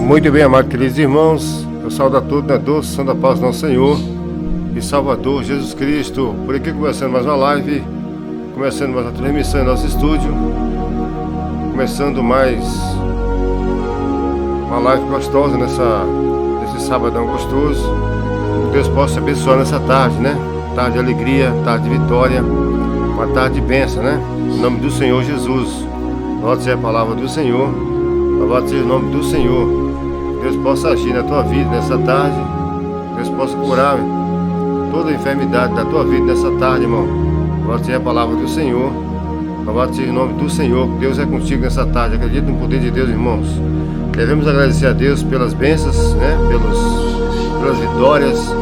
Muito bem, amados queridos irmãos, eu saúdo a todos na doce santa paz do nosso Senhor e Salvador Jesus Cristo. Por aqui começando mais uma live, começando mais uma transmissão em nosso estúdio, começando mais uma live gostosa nesse sabadão gostoso. Que Deus possa abençoar nessa tarde, né? Tarde de alegria, tarde de vitória, uma tarde de bênção, né? Em nome do Senhor Jesus. Louvado seja a palavra do Senhor, louvado seja o nome do Senhor. Deus possa agir na tua vida nessa tarde. Deus possa curar toda a enfermidade da tua vida nessa tarde, irmão. Louvado seja a palavra do Senhor, louvado seja o nome do Senhor. Deus é contigo nessa tarde. Acredita no poder de Deus, irmãos. Devemos agradecer a Deus pelas bênçãos, né? Pelas vitórias,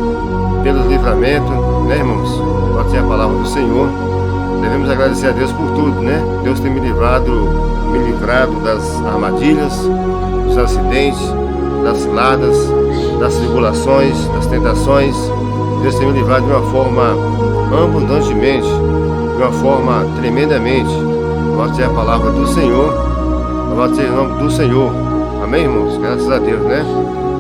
pelos livramentos, né, irmãos? Louvado seja a palavra do Senhor. Devemos agradecer a Deus por tudo, né? Deus tem me livrado das armadilhas, dos acidentes, das ciladas, das tribulações, das tentações. Deus tem me livrado de uma forma abundantemente, de uma forma tremendamente. Louvado seja a palavra do Senhor, louvado seja o nome do Senhor. Amém, irmãos? Graças a Deus, né?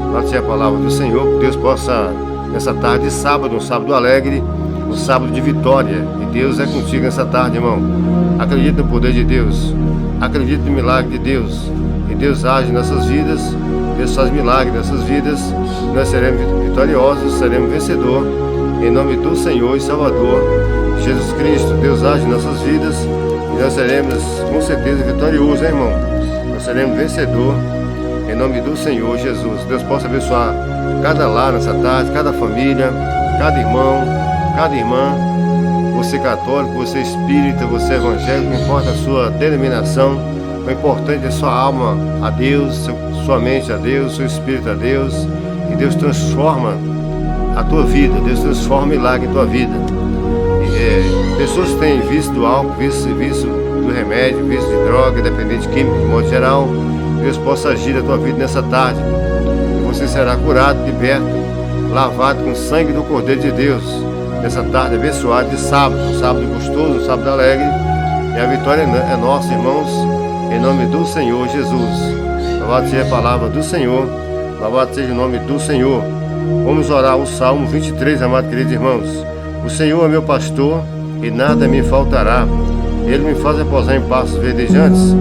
Louvado seja a palavra do Senhor. Que Deus possa, nessa tarde de sábado, um sábado alegre, um sábado de vitória. E Deus é contigo nessa tarde, irmão. Acredite no poder de Deus, acredite no milagre de Deus. E Deus age em nossas vidas, Deus faz milagre em nossas vidas. Nós seremos vitoriosos, seremos vencedores. Em nome do Senhor e Salvador Jesus Cristo. Deus age em nossas vidas e nós seremos com certeza vitoriosos, hein, irmão? Nós seremos vencedores em nome do Senhor Jesus. Deus possa abençoar cada lar nessa tarde, cada família, cada irmão, cada irmã. Você católico, você espírita, você evangélico, não importa a sua denominação, o importante é sua alma a Deus, sua mente a Deus, seu espírito a Deus, e Deus transforma a tua vida, Deus transforma milagre em tua vida. Pessoas que têm vício do álcool, vício do remédio, vício de droga, dependente químico, de modo geral, Deus possa agir na tua vida nessa tarde, e você será curado, liberto, lavado com o sangue do Cordeiro de Deus. Nessa tarde abençoada de sábado, um sábado gostoso, um sábado alegre, e a vitória é nossa, irmãos, em nome do Senhor Jesus. Louvado seja a palavra do Senhor, louvado seja o nome do Senhor. Vamos orar o Salmo 23, amados queridos irmãos. O Senhor é meu pastor e nada me faltará. Ele me faz repousar em pastos verdejantes,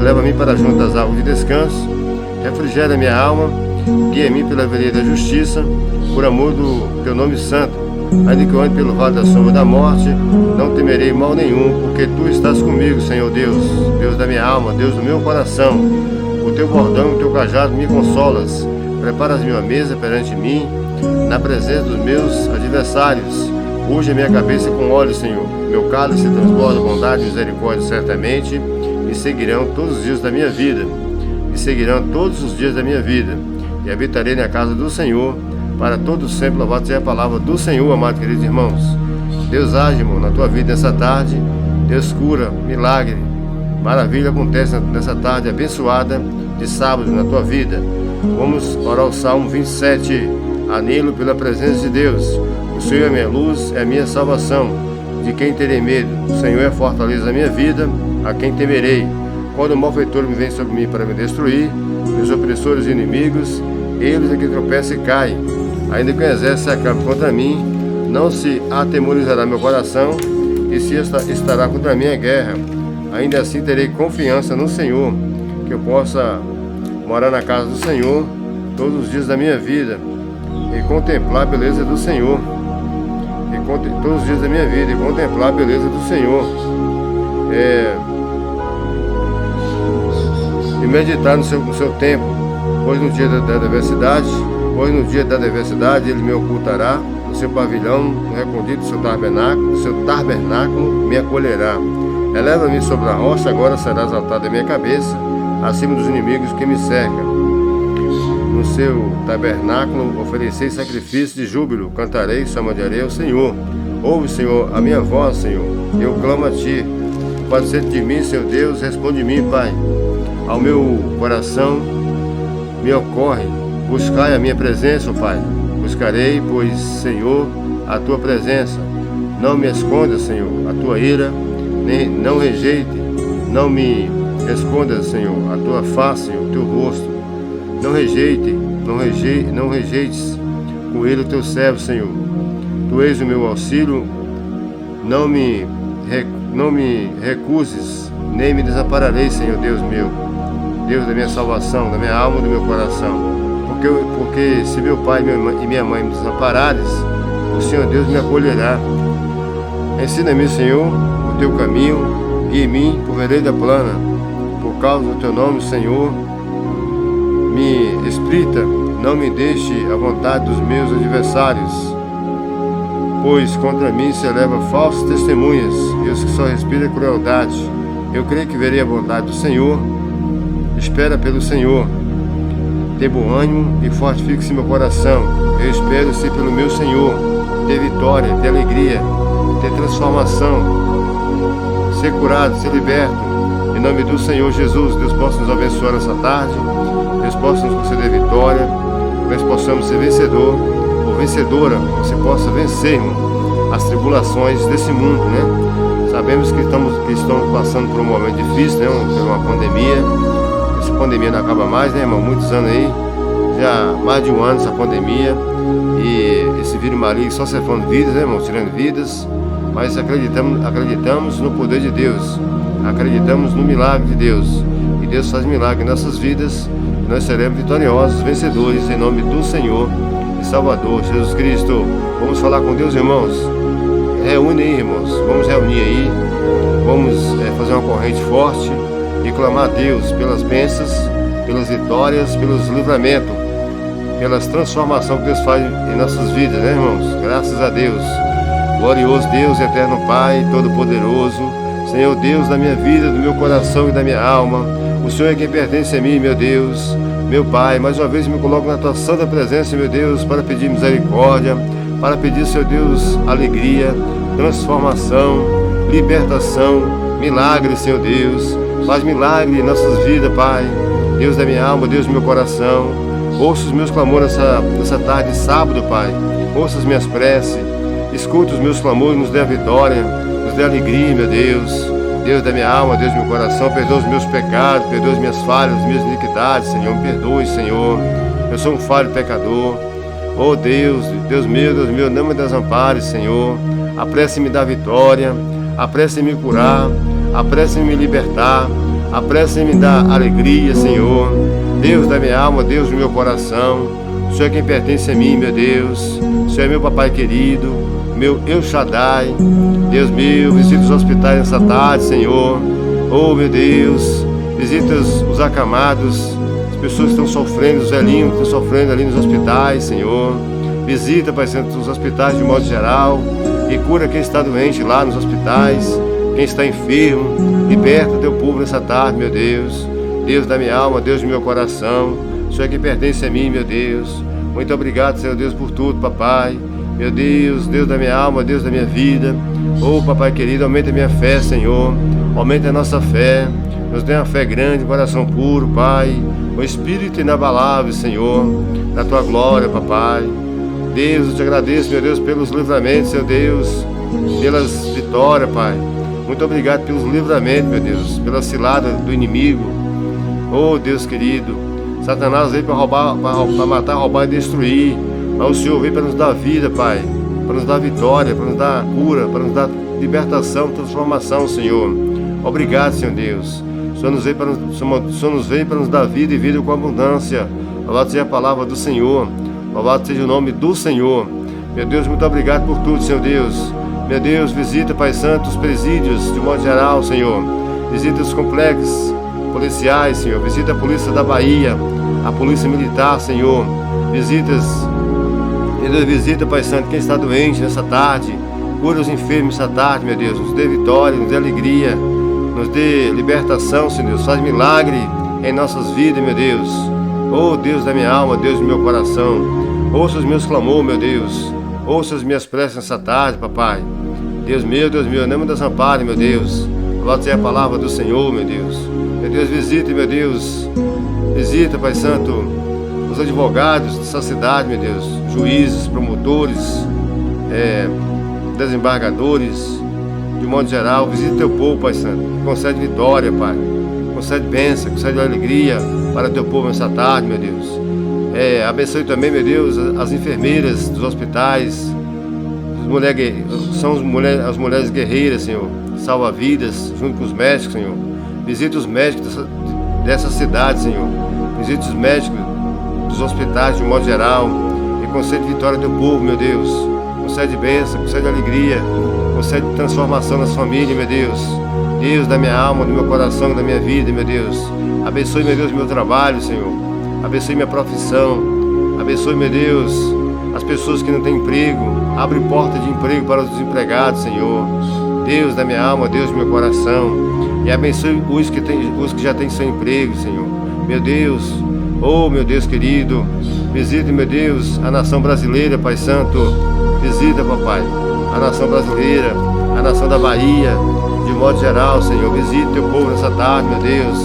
leva-me para junto das árvores de descanso, refrigera minha alma, guia-me pela vereda da justiça, por amor do teu nome santo. Ainda que eu ande pelo vale da sombra da morte, não temerei mal nenhum, porque tu estás comigo, Senhor Deus, Deus da minha alma, Deus do meu coração. O teu bordão e o teu cajado me consolas. Preparas minha mesa perante mim, na presença dos meus adversários. Unge a minha cabeça com óleo, Senhor. Meu cálice transborda bondade e misericórdia certamente. Me seguirão todos os dias da minha vida. Me seguirão todos os dias da minha vida. E habitarei na casa do Senhor para todos sempre. Louvado seja a palavra do Senhor, amados queridos irmãos. Deus age, irmão, na tua vida nessa tarde. Deus cura, milagre, maravilha acontece nessa tarde abençoada de sábado na tua vida. Vamos orar o Salmo 27. Anelo pela presença de Deus. O Senhor é minha luz, é a minha salvação. De quem terei medo? O Senhor é a fortaleza da minha vida. A quem temerei? Quando o malfeitor me vem sobre mim para me destruir, meus opressores e inimigos, eles é que tropeçam e caem. Ainda que o exército se acabe contra mim, não se atemorizará meu coração, e se estará contra mim a guerra. Ainda assim terei confiança no Senhor, que eu possa morar na casa do Senhor todos os dias da minha vida e contemplar a beleza do Senhor. Todos os dias da minha vida e contemplar a beleza do Senhor. E meditar no seu tempo, pois no dia da adversidade, ele me ocultará no seu pavilhão, no recôndito do seu tabernáculo me acolherá. Eleva-me sobre a rocha, agora será exaltada a minha cabeça, acima dos inimigos que me cercam. No seu tabernáculo oferecei sacrifício de júbilo, cantarei, salmodiarei ao Senhor. Ouve, Senhor, a minha voz, Senhor, eu clamo a Ti. Compadece de mim, Senhor Deus, responde-me, Pai. Ao meu coração me ocorre, buscai a minha presença, Pai. Buscarei, pois, Senhor, a Tua presença. Não me esconda, Senhor, a Tua ira, nem não rejeite, não me esconda, Senhor, a Tua face, o Teu rosto. Não rejeites com ele o teu servo, Senhor. Tu és o meu auxílio, não me recuses, nem me desampararei, Senhor Deus meu, Deus da minha salvação, da minha alma e do meu coração. Porque se meu pai e minha mãe me desamparares, o Senhor Deus me acolherá. Ensina-me, Senhor, o teu caminho, e em mim por vereda plana. Por causa do teu nome, Senhor, me esprita, não me deixe à vontade dos meus adversários, pois contra mim se eleva falsas testemunhas, e os que só respiram crueldade. Eu creio que verei a bondade do Senhor. Espera pelo Senhor. Dê bom ânimo e fortifique-se meu coração. Eu espero ser pelo meu Senhor, ter vitória, ter alegria, ter transformação, ser curado, ser liberto. Em nome do Senhor Jesus, Deus possa nos abençoar nessa tarde, Deus possa nos conceder vitória, nós possamos ser vencedor ou vencedora, você possa vencer, irmão, as tribulações desse mundo, né? Sabemos que estamos passando por um momento difícil, né? Por uma pandemia. Essa pandemia não acaba mais, né, irmão? Muitos anos aí, já mais de um ano essa pandemia, e esse vírus maligno só cefando vidas, né, irmão? Tirando vidas, mas acreditamos no poder de Deus, acreditamos no milagre de Deus, e Deus faz milagre em nossas vidas, e nós seremos vitoriosos, vencedores, em nome do Senhor e Salvador Jesus Cristo. Vamos falar com Deus, irmãos? Reúne aí, irmãos, vamos reunir aí, vamos fazer uma corrente forte e clamar a Deus pelas bênçãos, pelas vitórias, pelos livramentos, pelas transformações que Deus faz em nossas vidas, né, irmãos? Graças a Deus. Glorioso Deus, eterno Pai, todo-poderoso, Senhor Deus da minha vida, do meu coração e da minha alma, o Senhor é quem pertence a mim, meu Deus, meu Pai. Mais uma vez me coloco na tua santa presença, meu Deus, para pedir misericórdia, para pedir, Senhor Deus, alegria, transformação, libertação, milagre, Senhor Deus. Faz milagre em nossas vidas, Pai. Deus da minha alma, Deus do meu coração. Ouça os meus clamores nessa tarde de sábado, Pai. Ouça as minhas preces. Escuta os meus clamores, nos dê a vitória, nos dê a alegria, meu Deus. Deus da minha alma, Deus do meu coração. Perdoa os meus pecados, perdoa as minhas falhas, as minhas iniquidades, Senhor. Me perdoe, Senhor. Eu sou um falho pecador. Oh Deus, Deus meu, não me desampare, Senhor. Apresse em me dar vitória, apresse em me curar, apresse em me libertar, apresse em me dar alegria, Senhor. Deus da minha alma, Deus do meu coração, o Senhor é quem pertence a mim, meu Deus. O Senhor é meu papai querido, meu El Shaddai. Deus meu, visita os hospitais nessa tarde, Senhor. Oh meu Deus, visita os acamados, as pessoas que estão sofrendo, os velhinhos que estão sofrendo ali nos hospitais, Senhor. Visita, Pai Santo, os hospitais de modo geral e cura quem está doente lá nos hospitais, quem está enfermo. Liberta teu povo nessa tarde, meu Deus. Deus da minha alma, Deus do meu coração, o Senhor é que pertence a mim, meu Deus. Muito obrigado, Senhor Deus, por tudo, papai. Meu Deus, Deus da minha alma, Deus da minha vida. Oh, papai querido, aumenta a minha fé, Senhor. Aumenta a nossa fé. Nos dê uma fé grande, coração puro, Pai. O Espírito inabalável, Senhor, da tua glória, papai. Deus, eu te agradeço, meu Deus, pelos livramentos, Senhor Deus, pelas vitórias, Pai. Muito obrigado pelos livramentos, meu Deus, pela cilada do inimigo. Oh, Deus querido, Satanás veio para roubar, para matar, roubar e destruir. Mas o Senhor veio para nos dar vida, Pai, para nos dar vitória, para nos dar cura, para nos dar libertação, transformação, Senhor. Obrigado, Senhor Deus. O Senhor nos veio para nos dar vida e vida com abundância. Louvado seja a palavra do Senhor. Louvado seja o nome do Senhor. Meu Deus, muito obrigado por tudo, Senhor Deus. Meu Deus, visita, Pai Santo, os presídios, de modo geral, Senhor. Visita os complexos policiais, Senhor. Visita a polícia da Bahia, a polícia militar, Senhor. Visita, Pai Santo, quem está doente nessa tarde. Cura os enfermos nessa tarde, meu Deus. Nos dê vitória, nos dê alegria, nos dê libertação, Senhor Deus. Faz milagre em nossas vidas, meu Deus. Oh, Deus da minha alma, Deus do meu coração. Ouça os meus clamores, meu Deus. Ouça as minhas preces nessa tarde, papai. Deus meu, não me desampare, meu Deus. Louvado seja a palavra do Senhor, meu Deus. Meu Deus, visite, meu Deus. Visita, Pai Santo, os advogados dessa cidade, meu Deus. Juízes, promotores, desembargadores, de modo geral. Visita teu povo, Pai Santo. Concede vitória, Pai. concede bênção, concede alegria para teu povo nessa tarde, meu Deus. Abençoe também, meu Deus, as enfermeiras dos hospitais, as mulheres guerreiras, Senhor, salva vidas, junto com os médicos, Senhor. Visita os médicos dessa cidade, Senhor. Visita os médicos dos hospitais de um modo geral e concede vitória ao teu povo, meu Deus. Concede bênção, concede alegria, concede transformação nas famílias, meu Deus. Deus, da minha alma, do meu coração, da minha vida, meu Deus. Abençoe, meu Deus, meu trabalho, Senhor. Abençoe minha profissão. Abençoe, meu Deus, as pessoas que não têm emprego. Abre porta de emprego para os desempregados, Senhor. Deus, da minha alma, Deus do meu coração. E abençoe os que já têm seu emprego, Senhor. Meu Deus, oh, meu Deus querido. Visita, meu Deus, a nação brasileira, Pai Santo. Visita, papai, a nação brasileira, a nação da Bahia, de modo geral, Senhor. Visita teu povo nessa tarde, meu Deus.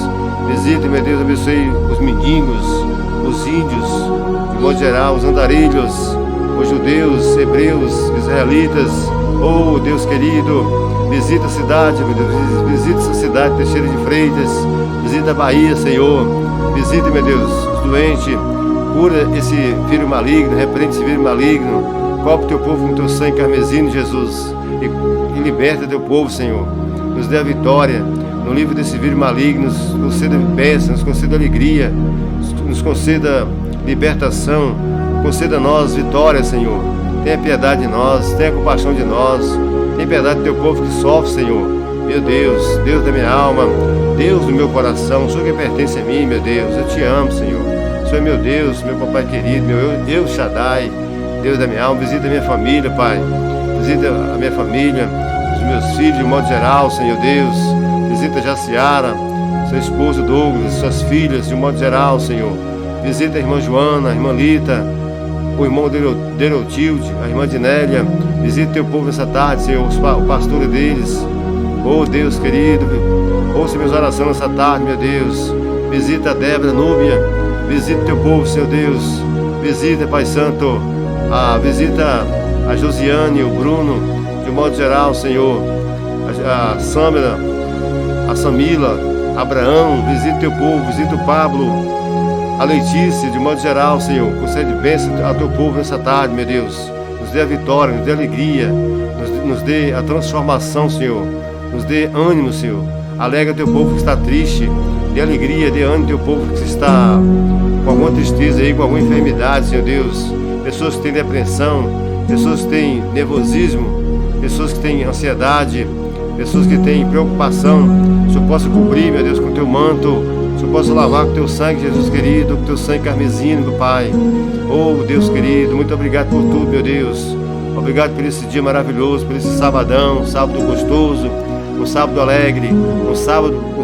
Visita, meu Deus, abençoe os mendigos, os índios, de modo geral, os andarilhos, os judeus, hebreus, israelitas. Oh, Deus querido, visita a cidade, meu Deus. Visita essa cidade, Teixeira de Freitas. Visita a Bahia, Senhor. Visita, meu Deus, os doentes. Cura esse vírus maligno, repreende esse vírus maligno. Cobre teu povo com teu sangue carmesino, Jesus, e liberta teu povo, Senhor. Nos dê a vitória, no livro desse vírus maligno, nos conceda bênção, nos conceda alegria, nos conceda libertação, conceda a nós vitória, Senhor. Tenha piedade de nós, tenha compaixão de nós, tenha piedade do teu povo que sofre, Senhor. Meu Deus, Deus da minha alma, Deus do meu coração, o Senhor que pertence a mim, meu Deus, eu te amo, Senhor. O Senhor é meu Deus, meu papai querido, meu El Shaddai. Deus da minha alma, visita a minha família, Pai. Visita a minha família, os meus filhos de modo geral, Senhor Deus. Visita Jaciara, seu esposo Douglas, suas filhas de modo geral, Senhor. Visita a irmã Joana, a irmã Lita, o irmão Derotilde, a irmã Dinélia. Visita teu povo nessa tarde, Senhor, o pastor deles. Oh, Deus querido, ouça minhas orações nessa tarde, meu Deus. Visita a Débora, Núbia. Visita teu povo, Senhor Deus. Visita, Pai Santo. Visita a Josiane, o Bruno, de modo geral, Senhor. A Samira, a Samila, Abraão, visita teu povo, visita o Pablo, a Letícia, de modo geral, Senhor. Concede bênção a teu povo nessa tarde, meu Deus. Nos dê a vitória, nos dê a alegria, nos dê a transformação, Senhor. Nos dê ânimo, Senhor. Alegra teu povo que está triste, dê alegria, dê ânimo teu povo que está com alguma tristeza aí, com alguma enfermidade, Senhor Deus. Pessoas que têm depressão, pessoas que têm nervosismo, pessoas que têm ansiedade, pessoas que têm preocupação. O Senhor possa cobrir, meu Deus, com o teu manto. O Senhor possa lavar com o teu sangue, Jesus querido, com o teu sangue carmesino, meu Pai. Oh, Deus querido, muito obrigado por tudo, meu Deus. Obrigado por esse dia maravilhoso, por esse sabadão, um sábado gostoso, um sábado alegre, um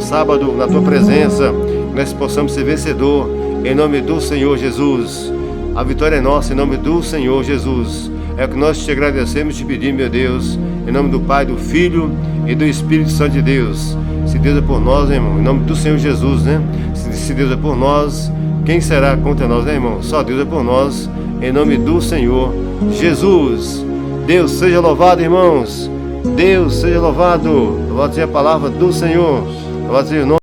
sábado na tua presença, que nós possamos ser vencedor, em nome do Senhor Jesus. A vitória é nossa, em nome do Senhor Jesus. É o que nós te agradecemos e te pedimos, meu Deus, em nome do Pai, do Filho e do Espírito Santo de Deus. Se Deus é por nós, né, irmão, em nome do Senhor Jesus, né? Se Deus é por nós, quem será contra nós, né, irmão? Só Deus é por nós, em nome do Senhor Jesus. Deus seja louvado, irmãos. Deus seja louvado. Louvado seja a palavra do Senhor. Louvado seja o nome.